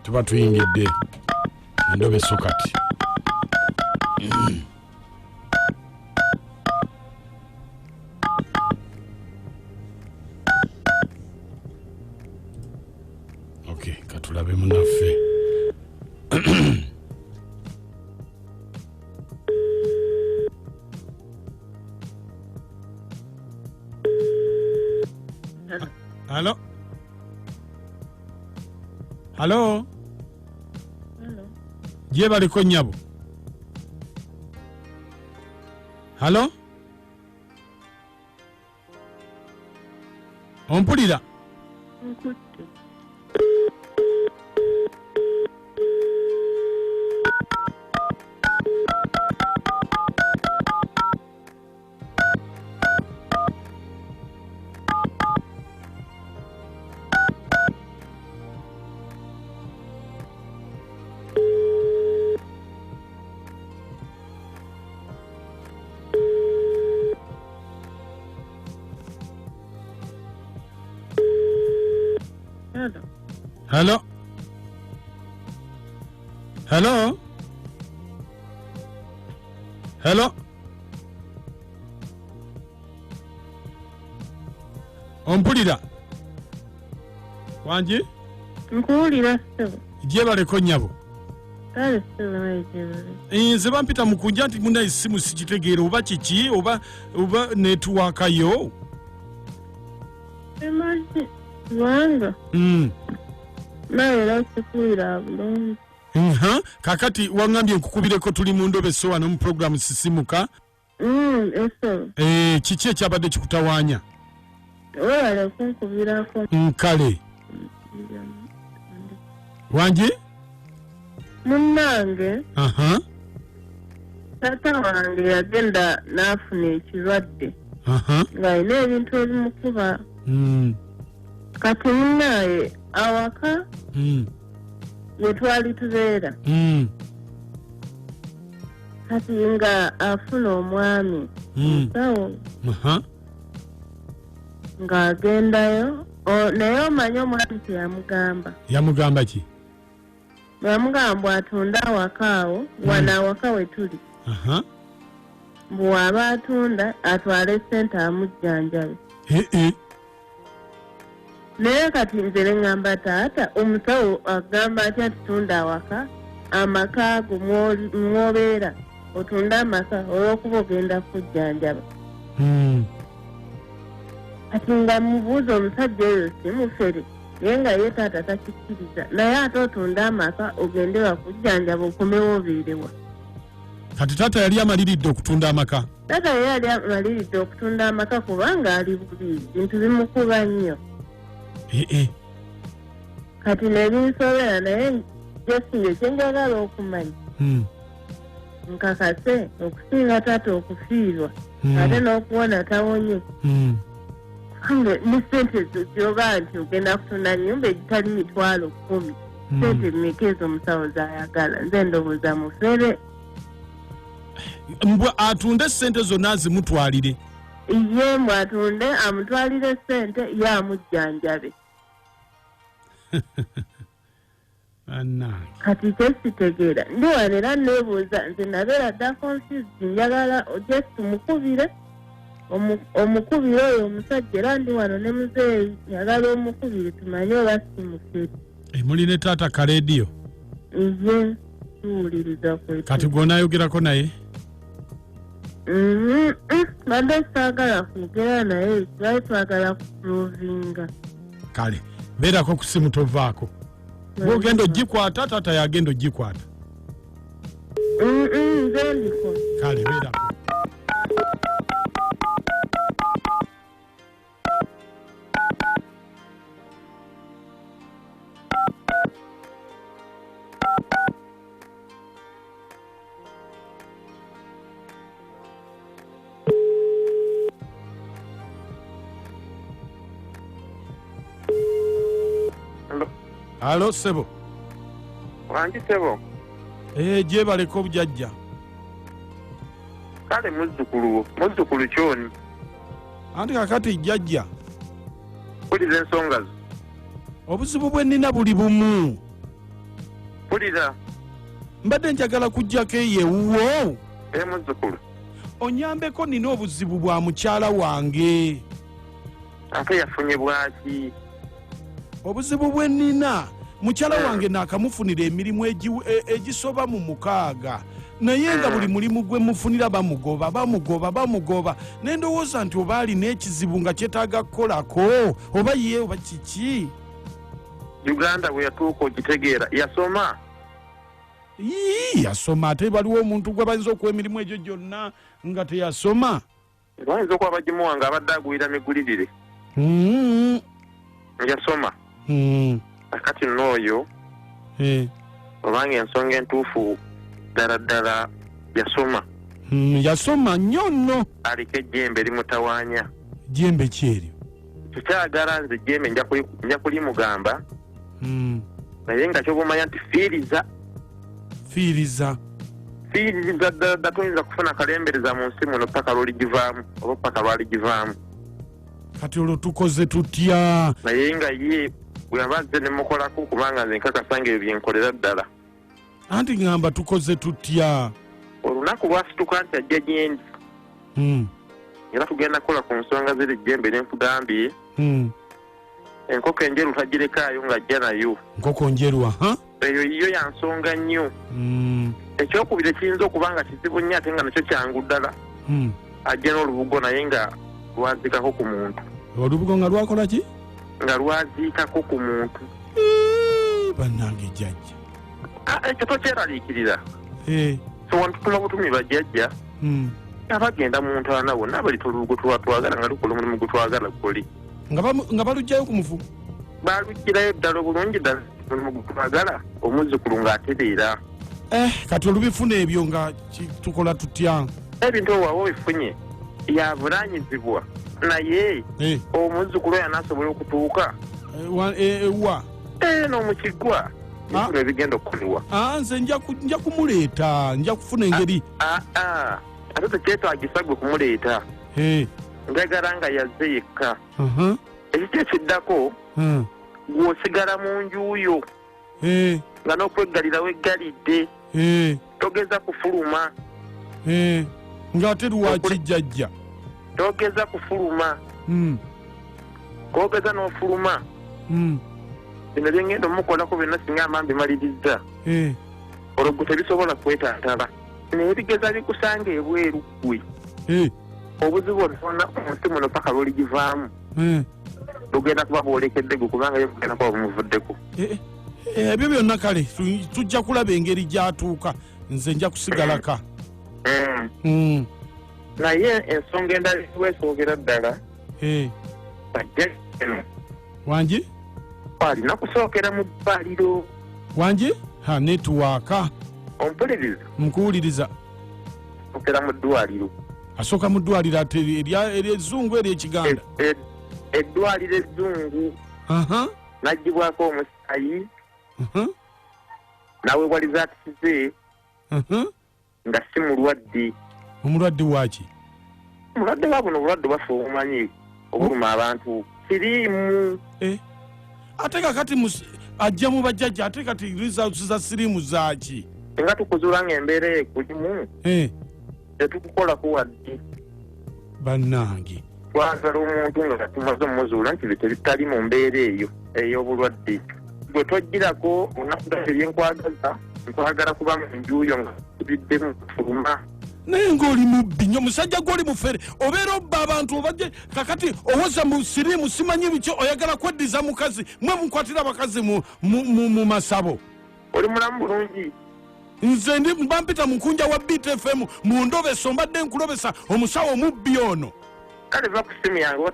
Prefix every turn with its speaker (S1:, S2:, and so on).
S1: tuba tuyingidde endobe sokati. Okay, katulabe munaffe. Hello? Hello?
S2: Hello.
S1: Je baliko nnyabo? Hello? Ompulira?
S2: Nkutte.
S1: Hello? Hello? Hello? Ompulira? Wanji?
S2: Nkuwulira ssebo.
S1: Je baleko nnyabo?
S2: Kale ssebo wayitebale.
S1: Nze bampita mu kunja nti muna essimu sikitegeera oba kiki oba netiwaaka yo?
S2: Emaze kubanga nawe era sikuwulira bulungi.
S1: Kakati wangambye nkukubireko tuli mu ndobe so wano mu programu sisimuka.
S2: Essebo.
S1: Kiki ekyabadde kikutawaanya?
S2: Weewale kunkubirako.
S1: Kale. Wanji?
S2: Munnange. Taata wange yagenda n'afuna ekirwadde. Ng'alina ebintu ebimukuba. Kati munnaye awaka we twali tubeera. Kati nga afuna omwami musawo ng'agendayo naye omanyi omwami teyamugamba.
S1: Yamugamba ki?
S2: Yamugamba atunda awaka awo wano awaka we tuli. Bw'aba atunda atwale ssente amujjanjabe. Naye kati nze ne ngamba taata omusawo agamba atya tutunda awaka amaka ago mwobeera otunda amaka olw'okuba ogenda kujjanjaba. Kati nga mubuuza omusajja oyo simufere naye nga ye taata takikkiriza naye ate otunda amaka ogende wakujjanjaba okomewo obeerewa.
S1: Kati taata yali amaliridde okutunda amaka?
S2: Taata yali amaliridde okutunda amaka kubanga ali bubi bintu bimukuba nnyo. Kati nebinsobera naye Jesinge kyenjagala okumanya nkakase okusinga taata okufiirwa ate n'okuwona tawonye. Ne ssente zoba nti ogenda kutunda nnyumba egitali 10,000 ssente mmeka ezo omusawo z'ayagala? Nze ndowooza mufere.
S1: Mbwe atunde ssente zonna azimutwalire?
S2: Ye mbwe atunde amutwalire ssente ye amujjanjabe. Kati kyesitegeera ndi wano era neebuuza nze nabeera dda confused njagala just mukubire omukubire oyo omusajja era ndi wano ne muzeeyi njagala omukubire tumanye oba simufere.
S1: Muli ne taata ka leediyo?
S2: Ye tuwuliriza kwe.
S1: Kati gw'onaayogerako naye?
S2: Badde saagala kwogera naye twali twagala kuprovinga.
S1: Kale beerako ku simu tovaako. Bw'ogenda ogikwata taata yagenda ogikwata.
S2: Nze ndiko.
S1: Kale beerako. Halo sebo.
S3: Wanji sebo.
S1: Je baleko obujajja.
S3: Kale muzzukulu kyoni.
S1: Anti kakati jjajja.
S3: Kuli ensonga zo.
S1: Obuzibu bwe nnina buli bumu.
S3: mpulira
S1: mbadde njagala kujjako eyewuwo
S3: muzzukulu
S1: onyambeko nina obuzibu bwa mukyala wange.
S3: ate yafunye bwaki?
S1: Obuzibu bwe nnina mukyala wange naakamufunira emirimu egisoba mu 6 naye nga buli mulimu gwe mufunira bamugoba ne ndowooza nti oba alina ekizibu nga kyetaaga kukolako oba ye oba kiki.
S3: Uganda bwe yatuuka ogitegeera yasoma?
S1: Yasoma ate waliwo omuntu gwe bayinza okuwa emirimu egyo gyonna nga teyasoma.
S3: Bayinza okuba bagimuwa nga abadde agulira migulirire. Yasoma. Kati n'oyo obanga ensonga entuufu ddala yasoma.
S1: Yasoma nnyo nno.
S3: Aliko ejjembe limutawaanya.
S1: Jjembe kyeryo
S3: kikyagala nze ejjembe nja kulimugamba naye nga kyobumanya nti fiiriza ddala toyinza kufuna kalembereza mu nsi muno paka lwoligivaamu oba paka lwaligivaamu.
S1: Kati olwo tukoze tutya?
S3: Naye nga ye bweyabazze nemukolako kubanga nze nkakasanga ebyo byenkolera ddala.
S1: Anti ngamba tukoze tutya?
S3: Olunaku lwasituka nti ajja gyendi era tugenda kukola ku nsonga ziri ejjembe nenkugambye enkoko enjeru tagirekaayo ng'ajja nayo.
S1: Nkoko njeru
S3: eyo yo yansonga nnyo. Ekyokubiri kiyinza okuba nga kizibu nnyo ate nga nakyo kyangu ddala. Ajja n'olubugo naye nga lwaziikako ku muntu.
S1: Olubugo nga lwakola ki?
S3: Nga lwaziikako ku muntu.
S1: Bannange jjajja.
S3: Ekyo tokyeraliikirira. So wantutuma butumi bajjajja abagenda mu ntaana bonna balita olubugo twagala nga lukola omulimu gwe twagala gukole.
S1: Nga balugjayo ku mufu?
S3: Balugirayo ddala obulungi ddala omulimu gwe twagala omuzzukulu ng'atereera.
S1: Kati olubifuna ebyo nga tukola tutya?
S3: Ebintu owawa obifunye yavunaanyizibwa naye omuzzukulu oyo anaasobola okutuuka
S1: wa
S3: n'omukiggwa ebifuna ebigenda okukolebwa.
S1: Nze nja kumuleeta, nja kufuna engeri.
S3: Ate tekyetaagisa gwe kumuleeta, njagala nga yazze yekka. Ekiki ekiddako gw'osigala mu njuuyo nga n'okweggalira weggalidde togeza kufuluma.
S1: Ng'ate lwaki jjajja?
S3: Togeza kufuluma kogeza n'ofuluma. Bino byengenda omukolako byonna singa amambi malirizza olwo tebisobola kwetantala naye bigeza bikusanga ebweru ggwe obuzibu olifuna omunsi muno paka lwoligivaamu lugenda kuba bwolekedde gwe kubanga yo kugenda kuba bumuvuddeko.
S1: Ebyo byonna kale tujja kulaba engeri gy'atuuka, nze nja kusigalaka.
S3: Naye ensonga endala weesoogera ddala bajja eno
S1: wangi
S3: alina kusookera mu ddwaliro.
S1: Wangi netiwaaka
S3: ompuliriza?
S1: Nkuwuliriza.
S3: Sookera mu ddwaliro.
S1: Asooka mu ddwaliro ate ery'ezzungu ery'ekiganda?
S3: Eddwaliro ezzungu n'aggyibwako omusaayi naweewaliza atikize nga si mulwadde.
S1: Omulwadde waki?
S3: Omulwadde wa buno obulwadde bwaffe obumanyi obuluma abantu siriimu.
S1: Ate kakati ajja mu bajjajja ate kati results za siriimu zaaki?
S3: Nga tukuzuula ng'embeera ekulimu tetukukolako wadde.
S1: Bannange
S3: twagala omuntu nga tumaze omuzuula nti bitali mu mbeera eyo ey'obulwadde. Gwe tojjirako olunaku ddala byenkwagaza nkwagala kuba mu njuuyo nga tubiddemu kufuluma.
S1: Naye ng'oli mubbi nnyo musajja gw'oli mufere obeera obba abantu obajje kakati owoza mu siriimu simanyi biki oyagala kweddiza mukazi mwe mukwatira abakazi mu masabo.
S3: Oli mulamu bulungi?
S1: Nze mba mpita mu nkunja wa BTFM mu ndobesa mbadde nkulobesa omusawo omubbi ono.
S3: Kale va ku simu yange